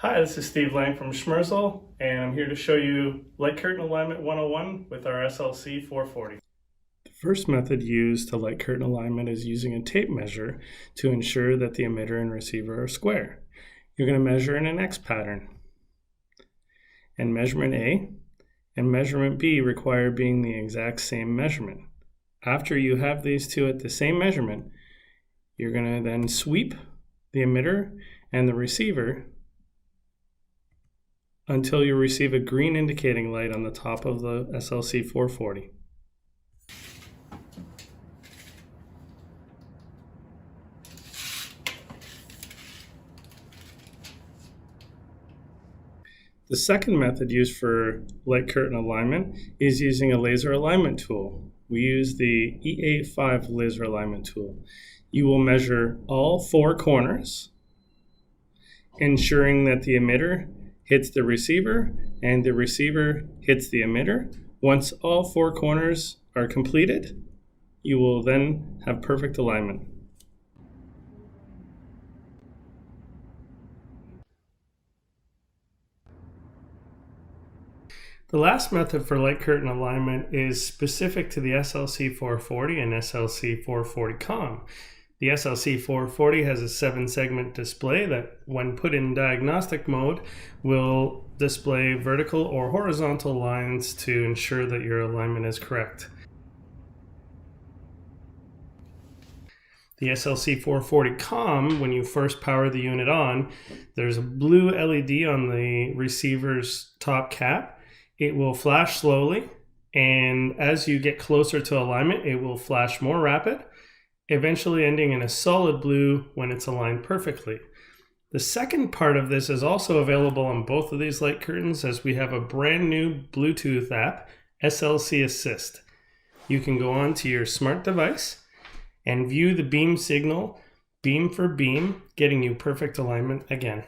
Hi, this is Steve Lang from Schmersal, and I'm here to show you light curtain alignment 101 with our SLC 440. The first method used to light curtain alignment is using a tape measure to ensure that the emitter and receiver are square. You're going to measure in an X pattern. And measurement A and measurement B require being the exact same measurement. After you have these two at the same measurement, you're going to then sweep the emitter and the receiver until you receive a green indicating light on the top of the SLC 440. The second method used for light curtain alignment is using a laser alignment tool. We use the E85 laser alignment tool. You will measure all four corners, ensuring that the emitter hits the receiver and the receiver hits the emitter. Once all four corners are completed, you will then have perfect alignment. The last method for light curtain alignment is specific to the SLC 440 and SLC 440 COM. The SLC 440 has a 7-segment display that, when put in diagnostic mode, will display vertical or horizontal lines to ensure that your alignment is correct. The SLC 440 COM, when you first power the unit on, there's a blue LED on the receiver's top cap. It will flash slowly, and as you get closer to alignment, it will flash more rapid, eventually ending in a solid blue when it's aligned perfectly. The second part of this is also available on both of these light curtains, as we have a brand new Bluetooth app, SLC Assist. You can go on to your smart device and view the beam signal beam for beam, getting you perfect alignment again.